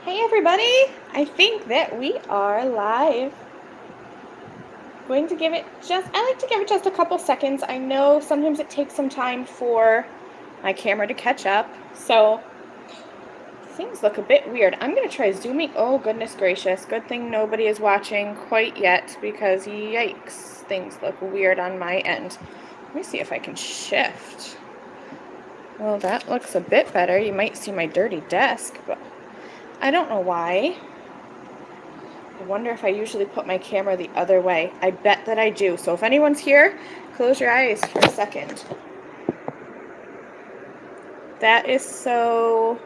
Hey everybody, I think that we are live. I like to give it just a couple seconds. I know sometimes it takes some time for my camera to catch up, so things look a bit weird. I'm going to try zooming. Oh goodness gracious, good thing nobody is watching quite yet because yikes, things look weird on my end. Let me see if I can shift. Well, that looks a bit better. You might see my dirty desk, but I don't know why. I wonder if I usually put my camera the other way. I bet that I do. So if anyone's here, close your eyes for a second. That is so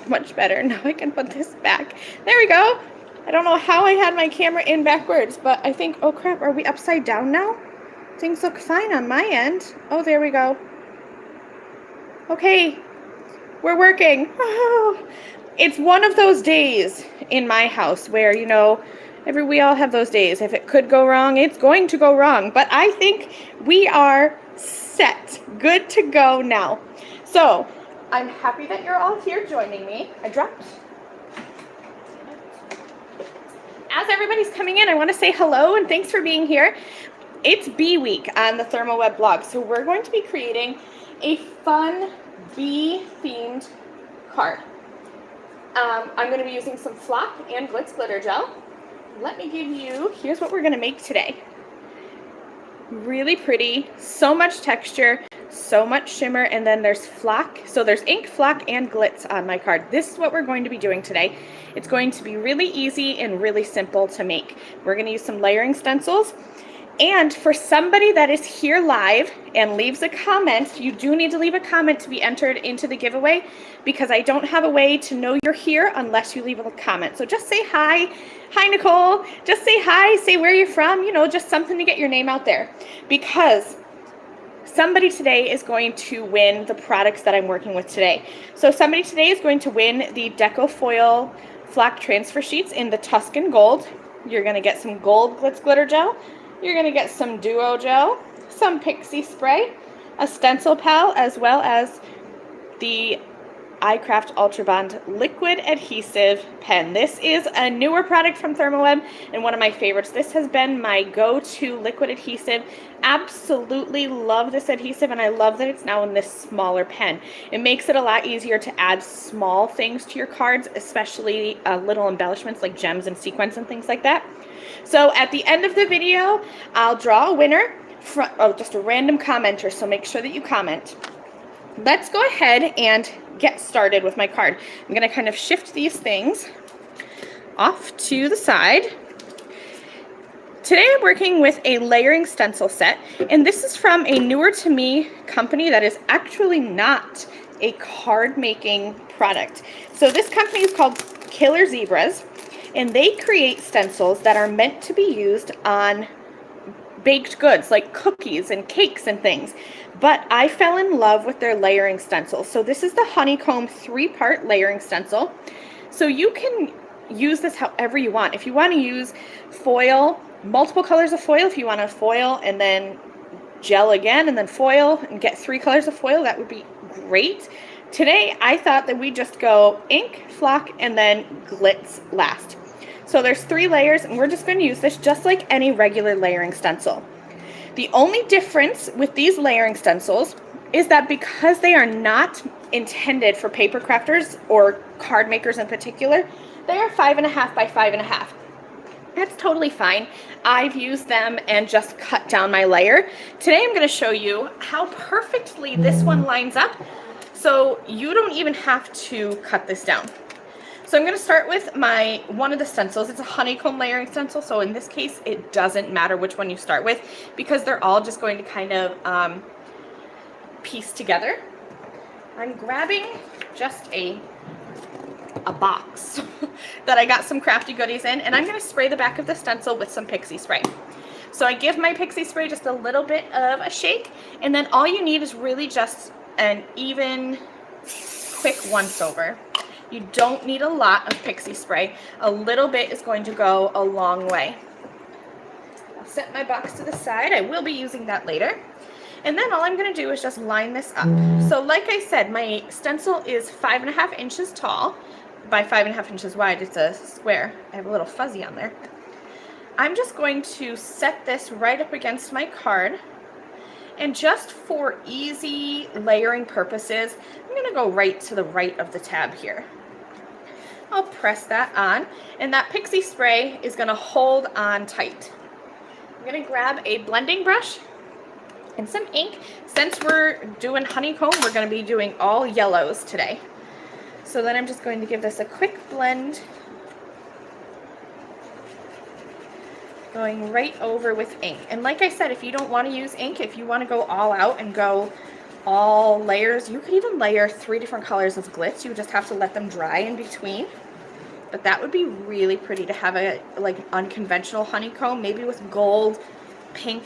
much better. Now I can put this back. There we go. I don't know how I had my camera in backwards, but I think, oh crap, are we upside down now? Things look fine on my end. Oh, there we go. Okay. We're working. Oh, it's one of those days in my house where, you know, we all have those days. If it could go wrong, it's going to go wrong. But I think we are set. Good to go now. So I'm happy that you're all here joining me. I dropped. As everybody's coming in, I want to say hello and thanks for being here. It's Bee Week on the ThermOWeb blog. So we're going to be creating a fun bee-themed card. I'm going to be using some flock and Glitz Glitter Gel. Let me give you, here's what we're going to make today. Really pretty, so much texture, so much shimmer, and then there's flock. So there's ink, flock, and glitz on my card. This is what we're going to be doing today. It's going to be really easy and really simple to make. We're going to use some layering stencils. And for somebody that is here live and leaves a comment, you do need to leave a comment to be entered into the giveaway because I don't have a way to know you're here unless you leave a comment. So just say hi. Hi, Nicole. Just say hi. Say where you're from. You know, just something to get your name out there because somebody today is going to win the products that I'm working with today. So somebody today is going to win the Deco foil flock transfer sheets in the Tuscan Gold. You're going to get some gold Glitz Glitter Gel. You're going to get some Duo Gel, some Pixie Spray, a stencil pal, as well as the iCraft Ultra Bond liquid adhesive pen. This is a newer product from ThermOWeb and one of my favorites. This has been my go-to liquid adhesive. Absolutely love this adhesive, and I love that it's now in this smaller pen. It makes it a lot easier to add small things to your cards, especially little embellishments like gems and sequins and things like that. So at the end of the video, I'll draw a winner from just a random commenter, so make sure that you comment. Let's go ahead and get started with my card. I'm going to kind of shift these things off to the side. Today I'm working with a layering stencil set, and this is from a newer to me company that is actually not a card making product. So this company is called Killer Zebras, and they create stencils that are meant to be used on baked goods like cookies and cakes and things. But I fell in love with their layering stencils. So this is the Honeycomb 3-part layering stencil. So you can use this however you want. If you want to use foil, multiple colors of foil, if you want to foil and then gel again and then foil and get 3 colors of foil, that would be great. Today I thought that we'd just go ink, flock, and then glitz last. So there's 3 layers, and we're just going to use this just like any regular layering stencil. The only difference with these layering stencils is that because they are not intended for paper crafters or card makers in particular, they are 5.5 by 5.5. That's totally fine. I've used them and just cut down my layer. Today I'm going to show you how perfectly this one lines up, so you don't even have to cut this down. So I'm going to start with one of the stencils. It's a honeycomb layering stencil, so in this case it doesn't matter which one you start with because they're all just going to kind of piece together. I'm grabbing just a box that I got some crafty goodies in, and I'm going to spray the back of the stencil with some Pixie Spray. So I give my Pixie Spray just a little bit of a shake, and then all you need is really just an even, quick once over. You don't need a lot of Pixie Spray. A little bit is going to go a long way. I'll set my box to the side. I will be using that later. And then all I'm going to do is just line this up. So like I said, my stencil is 5.5 inches tall by 5.5 inches wide. It's a square. I have a little fuzzy on there. I'm just going to set this right up against my card. And just for easy layering purposes, I'm going to go right to the right of the tab here. I'll press that on, and that pixie spray is going to hold on tight. I'm going to grab a blending brush and some ink. Since we're doing honeycomb, we're going to be doing all yellows today. So then I'm just going to give this a quick blend, going right over with ink. And like I said, if you don't want to use ink, if you want to go all out and go all layers, you could even layer 3 different colors of glitz. You just have to let them dry in between. But that would be really pretty to have a like unconventional honeycomb, maybe with gold, pink,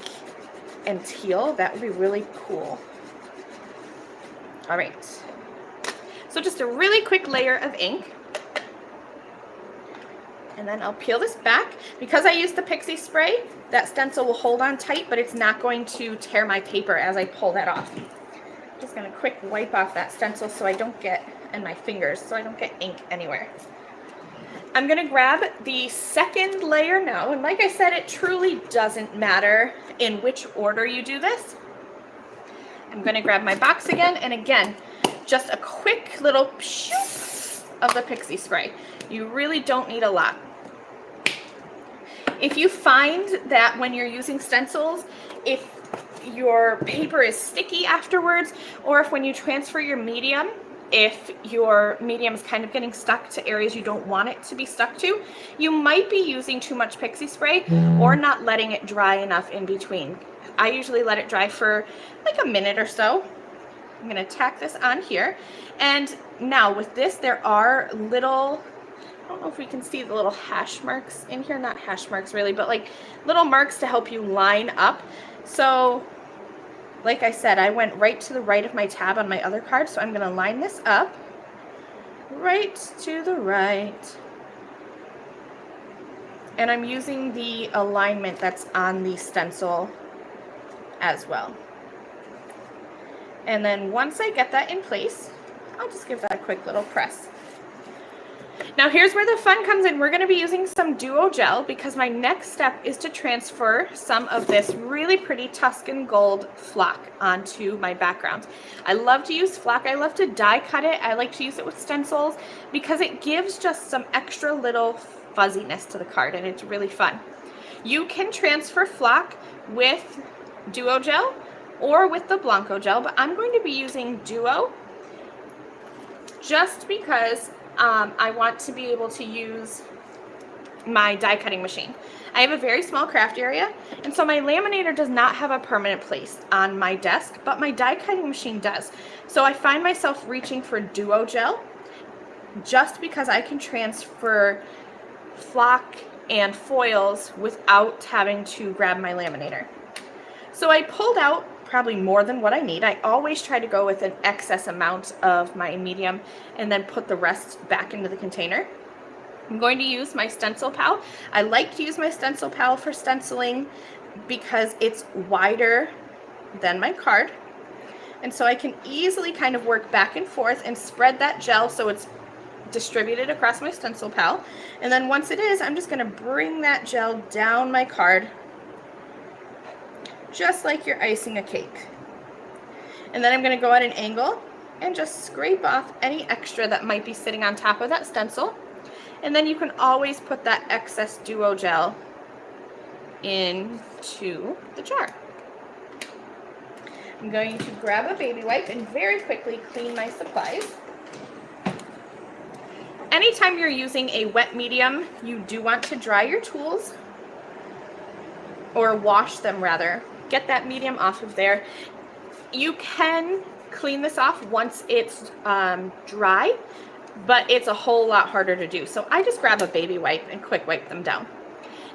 and teal. That would be really cool. All right. So just a really quick layer of ink. And then I'll peel this back. Because I used the pixie spray, that stencil will hold on tight, but it's not going to tear my paper as I pull that off. I'm just going to quick wipe off that stencil so I don't get, and my fingers, so I don't get ink anywhere. I'm going to grab the second layer now, and like I said, it truly doesn't matter in which order you do this. I'm going to grab my box again, and again, just a quick little shoot of the pixie spray. You really don't need a lot. If you find that when you're using stencils, if your paper is sticky afterwards, or if when you transfer your medium, if your medium is kind of getting stuck to areas you don't want it to be stuck to, you might be using too much pixie spray or not letting it dry enough in between. I usually let it dry for like a minute or so. I'm going to tack this on here. And now with this, there are little, I don't know if we can see the little hash marks in here, not hash marks really, but like little marks to help you line up. So like I said, I went right to the right of my tab on my other card, so I'm going to line this up right to the right. And I'm using the alignment that's on the stencil as well. And then once I get that in place, I'll just give that a quick little press. Now here's where the fun comes in. We're going to be using some Duo Gel because my next step is to transfer some of this really pretty Tuscan Gold flock onto my background. I love to use flock. I love to die cut it. I like to use it with stencils because it gives just some extra little fuzziness to the card, and it's really fun. You can transfer flock with Duo Gel or with the Blanco Gel, but I'm going to be using Duo just because I want to be able to use my die cutting machine. I have a very small craft area, and so my laminator does not have a permanent place on my desk, but my die cutting machine does. So I find myself reaching for Duo Gel just because I can transfer flock and foils without having to grab my laminator. So I pulled out probably more than what I need. I always try to go with an excess amount of my medium and then put the rest back into the container. I'm going to use my stencil pal. I like to use my stencil pal for stenciling because it's wider than my card. And so I can easily kind of work back and forth and spread that gel so it's distributed across my stencil pal. And then once it is, I'm just going to bring that gel down my card just like you're icing a cake. And then I'm going to go at an angle and just scrape off any extra that might be sitting on top of that stencil. And then you can always put that excess Duo Gel into the jar. I'm going to grab a baby wipe and very quickly clean my supplies. Anytime you're using a wet medium, you do want to dry your tools, or wash them rather. Get that medium off of there. You can clean this off once it's dry, but it's a whole lot harder to do. So I just grab a baby wipe and quick wipe them down.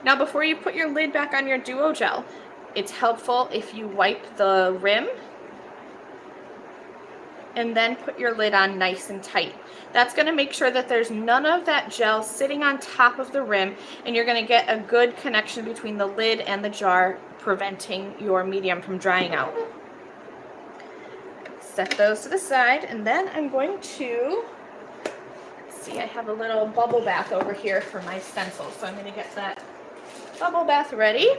Now before you put your lid back on your Duo Gel, it's helpful if you wipe the rim and then put your lid on nice and tight. That's going to make sure that there's none of that gel sitting on top of the rim, and you're going to get a good connection between the lid and the jar, preventing your medium from drying out. set those to the side, and then I'm going to, let's see, I have a little bubble bath over here for my stencil, so I'm going to get that bubble bath ready.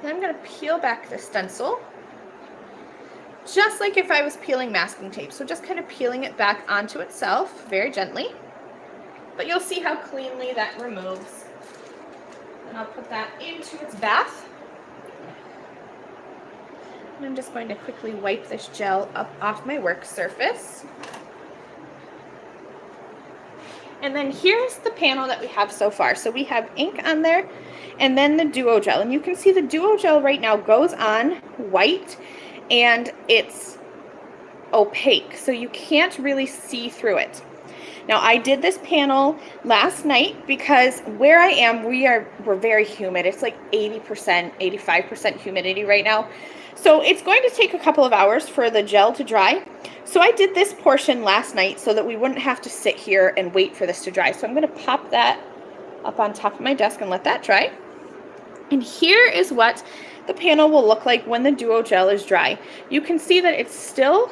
Then I'm going to peel back the stencil, just like if I was peeling masking tape. So just kind of peeling it back onto itself very gently. But you'll see how cleanly that removes. And I'll put that into its bath. And I'm just going to quickly wipe this gel up off my work surface. And then here's the panel that we have so far. So we have ink on there and then the Duo Gel. And you can see the Duo Gel right now goes on white and it's opaque, so you can't really see through it. Now I did this panel last night because where I am, we're very humid. It's like 80%, 85% humidity right now. So it's going to take a couple of hours for the gel to dry. So I did this portion last night so that we wouldn't have to sit here and wait for this to dry. So I'm going to pop that up on top of my desk and let that dry. And here is what the panel will look like when the Duo Gel is dry. You can see that it's still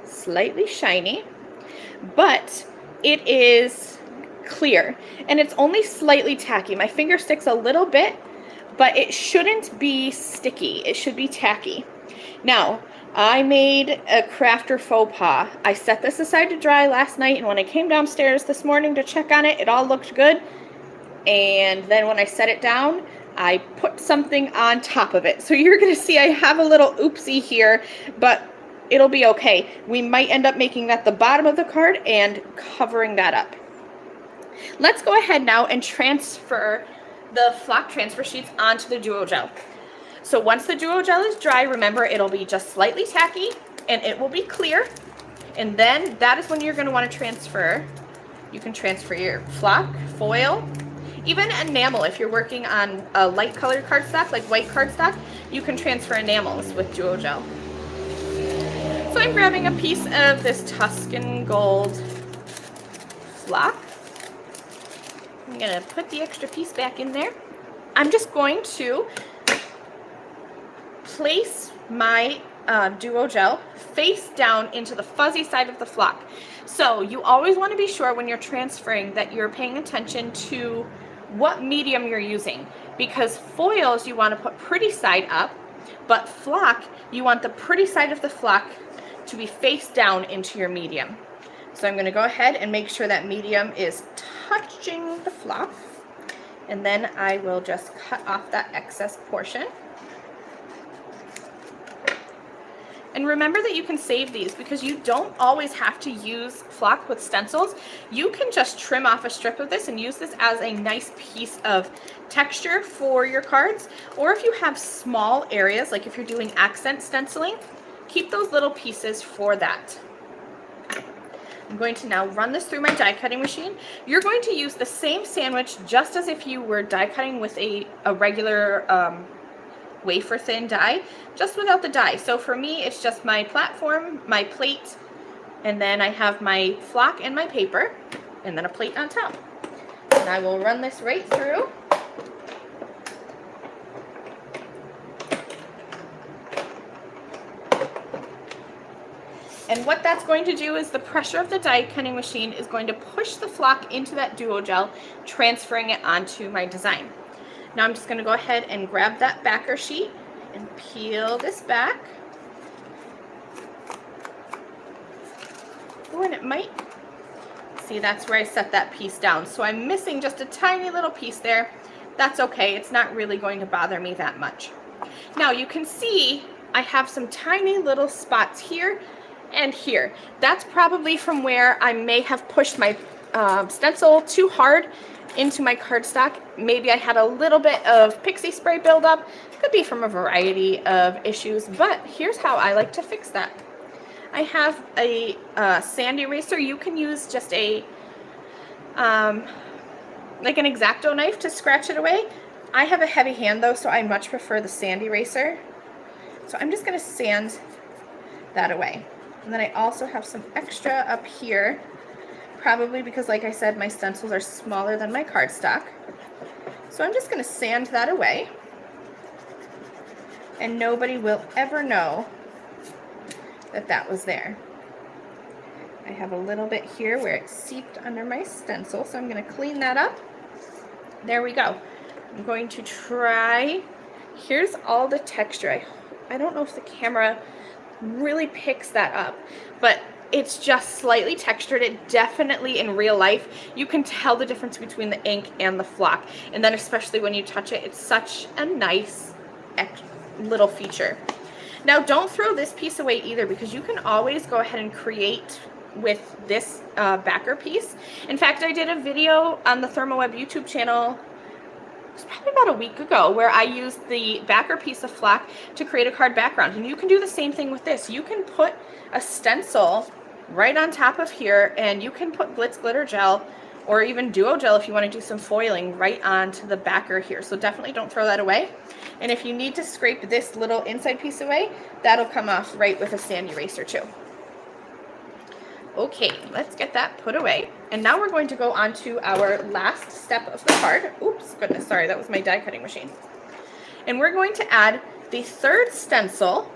slightly shiny, but it is clear and it's only slightly tacky. My finger sticks a little bit, but it shouldn't be sticky. It should be tacky. Now, I made a crafter faux pas. I set this aside to dry last night, and when I came downstairs this morning to check on it, it all looked good. And then when I set it down, I put something on top of it. So you're gonna see I have a little oopsie here, but it'll be okay. We might end up making that the bottom of the card and covering that up. Let's go ahead now and transfer the flock transfer sheets onto the Duo Gel. So once the Duo Gel is dry, remember it'll be just slightly tacky and it will be clear. And then that is when you're going to want to transfer. You can transfer your flock, foil, even enamel. If you're working on a light colored cardstock, like white cardstock, you can transfer enamels with Duo Gel. So I'm grabbing a piece of this Tuscan Gold flock. I'm going to put the extra piece back in there. I'm just going to place my Duo Gel face down into the fuzzy side of the flock. So you always want to be sure when you're transferring that you're paying attention to what medium you're using, because foils you want to put pretty side up, but flock you want the pretty side of the flock to be face down into your medium. So I'm going to go ahead and make sure that medium is touching the flock, and then I will just cut off that excess portion. And remember that you can save these because you don't always have to use flock with stencils. You can just trim off a strip of this and use this as a nice piece of texture for your cards. Or if you have small areas, like if you're doing accent stenciling, keep those little pieces for that. I'm going to now run this through my die cutting machine. You're going to use the same sandwich just as if you were die cutting with a regular wafer thin die, just without the die. So for me, it's just my platform, my plate, and then I have my flock and my paper, and then a plate on top. And I will run this right through. And what that's going to do is the pressure of the die cutting machine is going to push the flock into that Duo Gel, transferring it onto my design. Now I'm just going to go ahead and grab that backer sheet and peel this back. Oh, and it might, see, that's where I set that piece down. So I'm missing just a tiny little piece there. That's okay. It's not really going to bother me that much. Now you can see I have some tiny little spots here and here. That's probably from where I may have pushed my stencil too hard into my cardstock. Maybe I had a little bit of pixie spray buildup. Could be from a variety of issues, but here's how I like to fix that. I have a sand eraser. You can use just a like an X-Acto knife to scratch it away. I have a heavy hand though, so I much prefer the sand eraser. So I'm just going to sand that away. And then I also have some extra up here, probably because, like I said, my stencils are smaller than my cardstock. So I'm just going to sand that away. And nobody will ever know that that was there. I have a little bit here where it seeped under my stencil, so I'm going to clean that up. There we go. I'm going to try, here's all the texture. I don't know if the camera really picks that up, but it's just slightly textured. It definitely, in real life, you can tell the difference between the ink and the flock. And then especially when you touch it, it's such a nice little feature. Now don't throw this piece away either, because you can always go ahead and create with this backer piece. In fact, I did a video on the ThermOWeb YouTube channel, it's probably about a week ago, where I used the backer piece of flock to create a card background. And you can do the same thing with this. You can put a stencil right on top of here, and you can put Glitz Glitter Gel or even Duo Gel if you want to do some foiling right onto the backer here. So definitely don't throw that away. And if you need to scrape this little inside piece away, that'll come off right with a sand eraser too. Okay, let's get that put away. And now we're going to go on to our last step of the card. Oops, goodness, sorry, that was my die cutting machine. And we're going to add the third stencil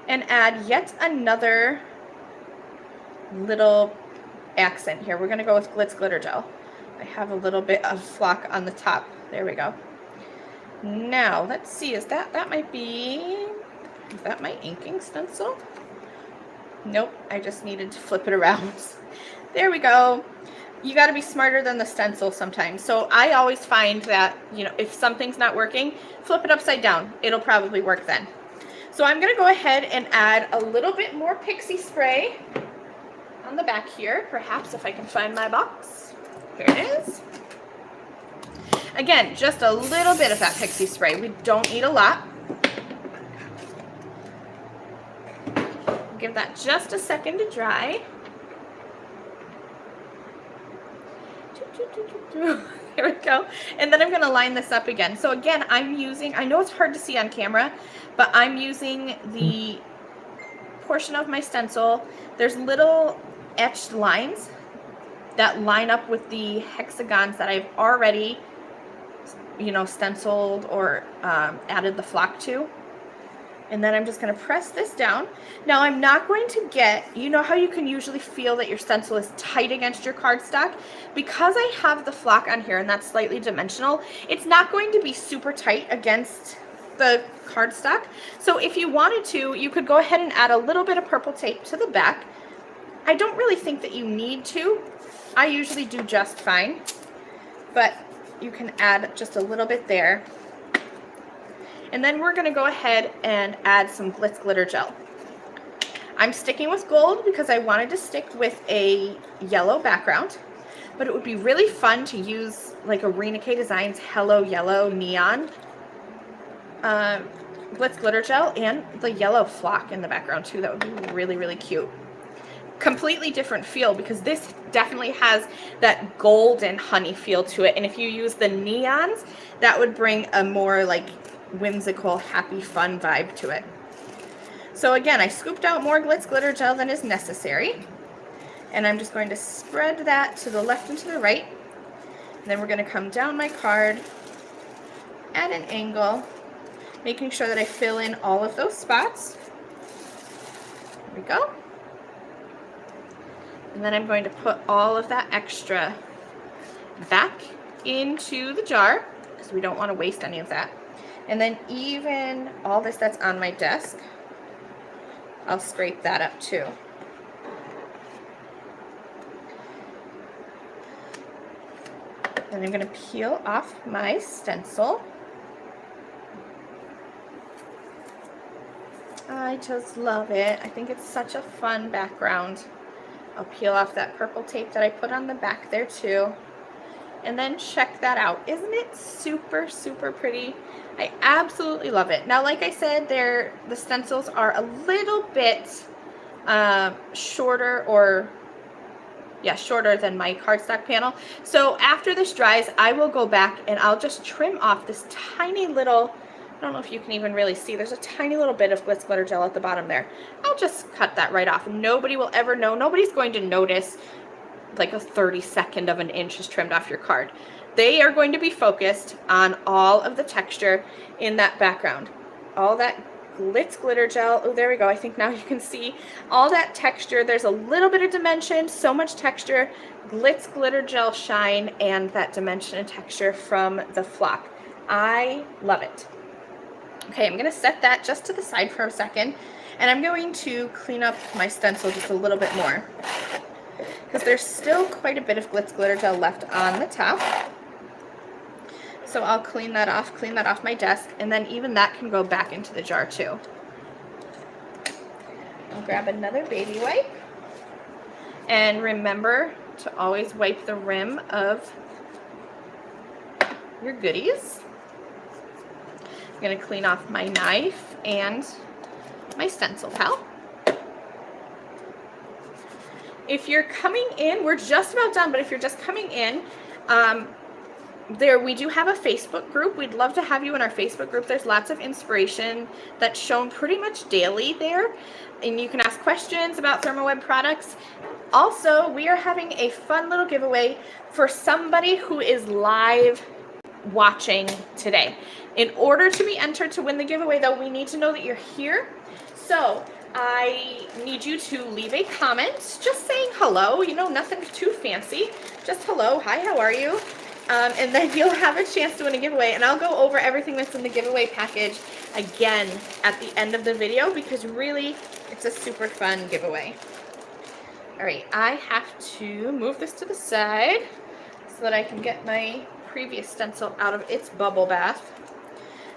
and add yet another little accent here. We're going to go with Glitz Glitter Gel. I have a little bit of flock on the top. There we go. Now, let's see, is that might be, is that my inking stencil? Nope, I just needed to flip it around. There we go. You got to be smarter than the stencil sometimes. So I always find that, you know, if something's not working, flip it upside down. It'll probably work then. So I'm going to go ahead and add a little bit more pixie spray on the back here. Perhaps if I can find my box. Here it is. Again, just a little bit of that pixie spray. We don't need a lot. Give that just a second to dry. There we go. And then I'm going to line this up again. So again, I'm using, I know it's hard to see on camera, but I'm using the portion of my stencil. There's little etched lines that line up with the hexagons that I've already, you know, stenciled or added the flock to. And then I'm just going to press this down. Now I'm not going to get, you know how you can usually feel that your stencil is tight against your cardstock? Because I have the flock on here and that's slightly dimensional, it's not going to be super tight against the cardstock. So if you wanted to, you could go ahead and add a little bit of purple tape to the back. I don't really think that you need to. I usually do just fine. But you can add just a little bit there. And then we're going to go ahead and add some Glitz Glitter Gel. I'm sticking with gold because I wanted to stick with a yellow background, but it would be really fun to use like a Rena K Designs Hello Yellow Neon Glitz Glitter Gel and the yellow flock in the background too. That would be really, really cute. Completely different feel because this definitely has that golden honey feel to it. And if you use the neons, that would bring a more like whimsical, happy, fun vibe to it. So again, I scooped out more Glitz Glitter Gel than is necessary. And I'm just going to spread that to the left and to the right. And then we're going to come down my card at an angle, making sure that I fill in all of those spots. There we go. And then I'm going to put all of that extra back into the jar because we don't want to waste any of that. And then even all this that's on my desk, I'll scrape that up too. Then I'm going to peel off my stencil. I just love it. I think it's such a fun background. I'll peel off that purple tape that I put on the back there too. And then check that out. Isn't it super, super pretty? I absolutely love it. Now, like I said, the stencils are a little bit shorter than my cardstock panel. So after this dries, I will go back and I'll just trim off this tiny little, I don't know if you can even really see, there's a tiny little bit of Glitz Glitter Gel at the bottom there. I'll just cut that right off. Nobody will ever know. Nobody's going to notice like a 32nd of an inch is trimmed off your card. They are going to be focused on all of the texture in that background. All that Glitz Glitter Gel. Oh, there we go. I think now you can see all that texture. There's a little bit of dimension, so much texture. Glitz Glitter Gel shine and that dimension and texture from the flock. I love it. Okay, I'm going to set that just to the side for a second, and I'm going to clean up my stencil just a little bit more because there's still quite a bit of Glitz Glitter Gel left on the top. So I'll clean that off my desk, and then even that can go back into the jar too. I'll grab another baby wipe, and remember to always wipe the rim of your goodies. I'm going to clean off my knife and my stencil pal. If you're coming in, we're just about done, but if you're just coming in, we do have a Facebook group. We'd love to have you in our Facebook group. There's lots of inspiration that's shown pretty much daily there, and you can ask questions about ThermOWeb products. Also, we are having a fun little giveaway for somebody who is live watching today. In order to be entered to win the giveaway, though, we need to know that you're here. So I need you to leave a comment just saying hello, you know, nothing too fancy, just hello, hi, how are you? And then you'll have a chance to win a giveaway, and I'll go over everything that's in the giveaway package again at the end of the video because really it's a super fun giveaway. All right, I have to move this to the side so that I can get my previous stencil out of its bubble bath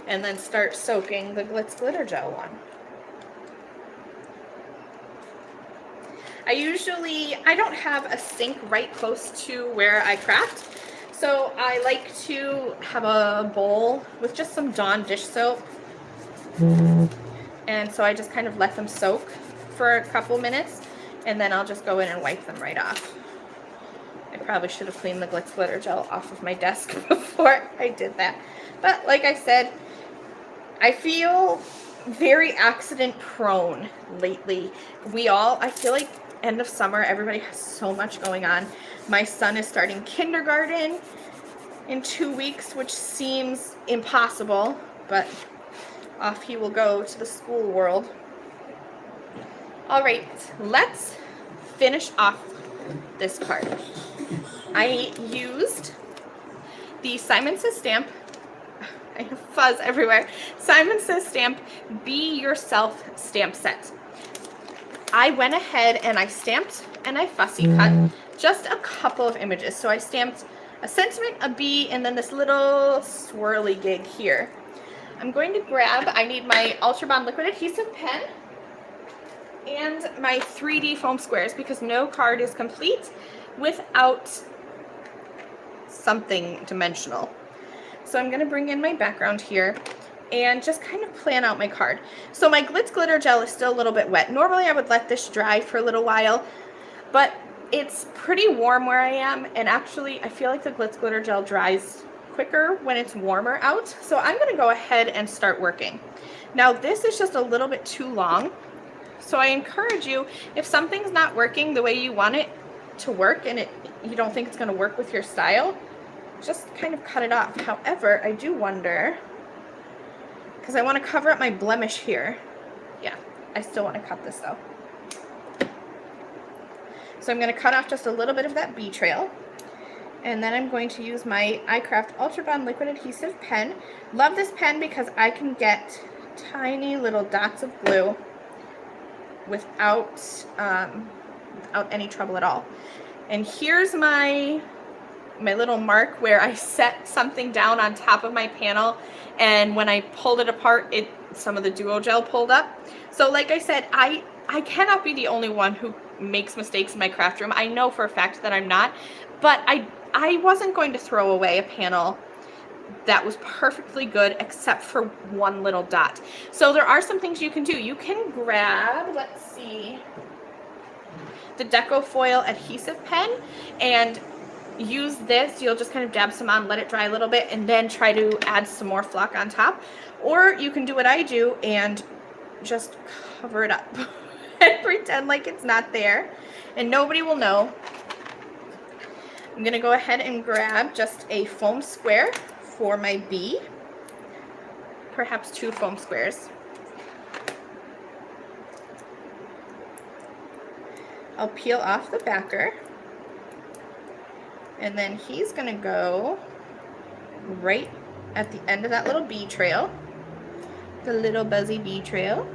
and then start soaking the Glitz Glitter Gel one. I don't have a sink right close to where I craft, so I like to have a bowl with just some Dawn dish soap, and so I just kind of let them soak for a couple minutes, and then I'll just go in and wipe them right off. I probably should have cleaned the Glitz Glitter Gel off of my desk before I did that, but like I said, I feel very accident prone lately. I feel like end of summer, everybody has so much going on. My son is starting kindergarten in 2 weeks, which seems impossible, but off he will go to the school world. All right, let's finish off this card. I used the Simon Says Stamp, I have fuzz everywhere, Simon Says Stamp Be Yourself stamp set. I went ahead and I stamped and I fussy cut just a couple of images. So I stamped a sentiment, a bee, and then this little swirly gig here. I'm going to grab, I need my Ultra Bond liquid adhesive pen and my 3D foam squares because no card is complete without something dimensional. So I'm going to bring in my background here and just kind of plan out my card. So my Glitz Glitter Gel is still a little bit wet. Normally I would let this dry for a little while, but it's pretty warm where I am, and actually I feel like the Glitz Glitter Gel dries quicker when it's warmer out. So I'm going to go ahead and start working. Now this is just a little bit too long, so I encourage you, if something's not working the way you want it to work and you don't think it's going to work with your style, just kind of cut it off. However, I do wonder, because I want to cover up my blemish here. Yeah, I still want to cut this though. So I'm going to cut off just a little bit of that bee trail. And then I'm going to use my iCraft Ultra Bond liquid adhesive pen. Love this pen because I can get tiny little dots of glue without any trouble at all. And here's my little mark where I set something down on top of my panel, and when I pulled it apart, some of the Duo Gel pulled up. So like I said, I cannot be the only one who makes mistakes in my craft room. I know for a fact that I'm not, but I wasn't going to throw away a panel that was perfectly good except for one little dot. So there are some things you can do. You can grab, let's see, the Deco foil adhesive pen and use this. You'll just kind of dab some on, let it dry a little bit, and then try to add some more flock on top. Or you can do what I do and just cover it up and pretend like it's not there and nobody will know. I'm going to go ahead and grab just a foam square for my bee, perhaps 2 foam squares. I'll peel off the backer. And then he's gonna go right at the end of that little bee trail. The little buzzy bee trail.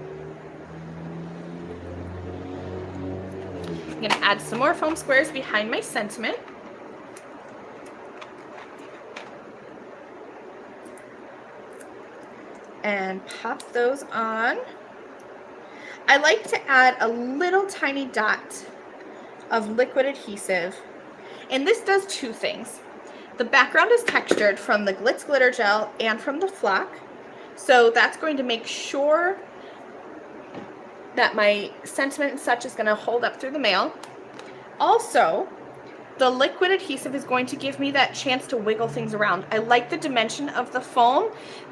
I'm gonna add some more foam squares behind my sentiment. And pop those on. I like to add a little tiny dot of liquid adhesive. And this does two things. The background is textured from the Glitz Glitter Gel and from the flock. So that's going to make sure that my sentiment and such is going to hold up through the mail. Also, the liquid adhesive is going to give me that chance to wiggle things around. I like the dimension of the foam,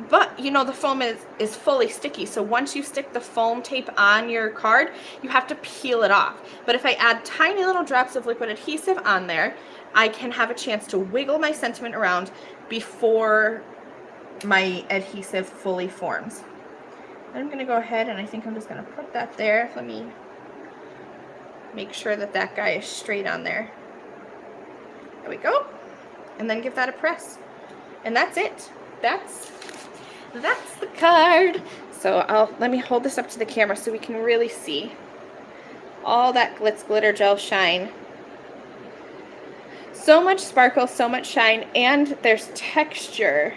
but you know the foam is fully sticky. So once you stick the foam tape on your card, you have to peel it off. But if I add tiny little drops of liquid adhesive on there, I can have a chance to wiggle my sentiment around before my adhesive fully forms. I'm going to go ahead and I think I'm just going to put that there. Let me make sure that that guy is straight on there. There we go. And then give that a press. And that's it. That's the card. So let me hold this up to the camera so we can really see all that Glitz Glitter Gel shine. So much sparkle, so much shine, and there's texture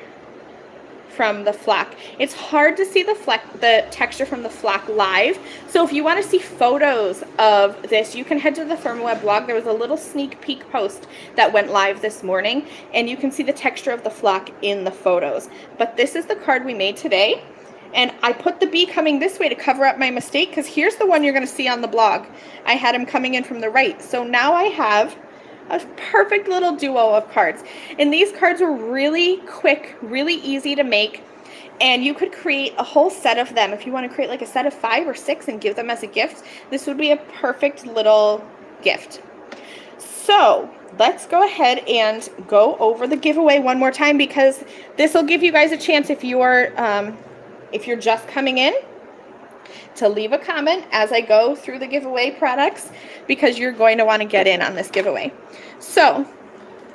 from the flock. It's hard to see the texture from the flock live. So if you want to see photos of this, you can head to the ThermOWeb blog. There was a little sneak peek post that went live this morning, and you can see the texture of the flock in the photos. But this is the card we made today. And I put the bee coming this way to cover up my mistake, because here's the one you're going to see on the blog. I had him coming in from the right. So now I have a perfect little duo of cards. And these cards are really quick, really easy to make. And you could create a whole set of them. If you want to create like a set of 5 or 6 and give them as a gift, this would be a perfect little gift. So let's go ahead and go over the giveaway one more time, because this will give you guys a chance if you're just coming in to leave a comment as I go through the giveaway products, because you're going to want to get in on this giveaway. So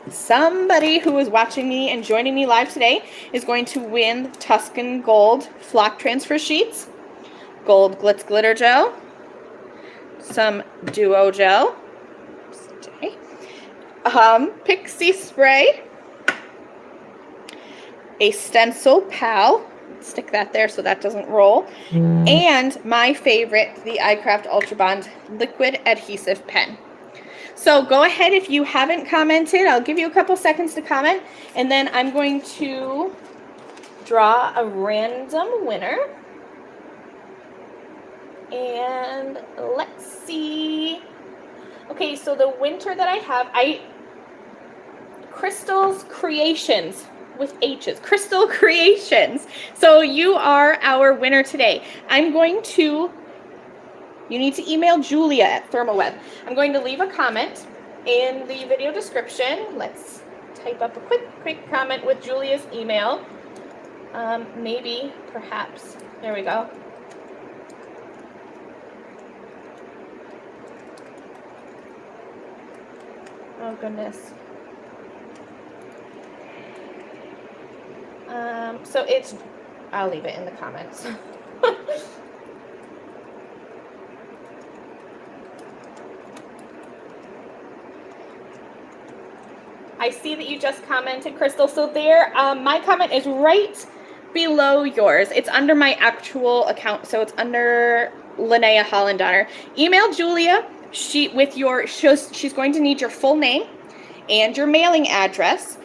somebody who is watching me and joining me live today is going to win Tuscan Gold Flock Transfer Sheets, Gold Glitz Glitter Gel, some Duo Gel, Pixie Spray, a Stencil Pal, stick that there so that doesn't roll, and my favorite, the iCraft Ultra Bond liquid adhesive pen. So go ahead, if you haven't commented, I'll give you a couple seconds to comment, and then I'm going to draw a random winner. And let's see. Okay, so the winter that I have, Crystal's Creations with H's, Crystal Creations. So you are our winner today. You need to email Julia at ThermOWeb. I'm going to leave a comment in the video description. Let's type up a quick comment with Julia's email. Maybe, perhaps, there we go. Oh goodness. So I'll leave it in the comments. I see that you just commented, Crystal. So there, my comment is right below yours. It's under my actual account, so it's under Lynnea Hollandonner. Email Julia. She's going to need your full name and your mailing address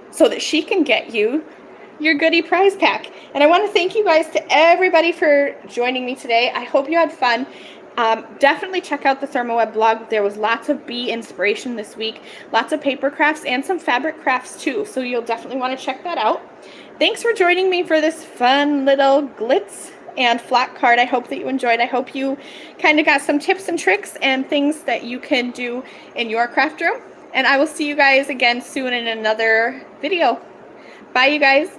so that she can get you your goodie prize pack. And I want to thank you guys to everybody for joining me today. I hope you had fun. Definitely check out the ThermOWeb blog. There was lots of bee inspiration this week, lots of paper crafts and some fabric crafts too. So you'll definitely want to check that out. Thanks for joining me for this fun little glitz and flock card. I hope that you enjoyed. I hope you kind of got some tips and tricks and things that you can do in your craft room. And I will see you guys again soon in another video. Bye, you guys.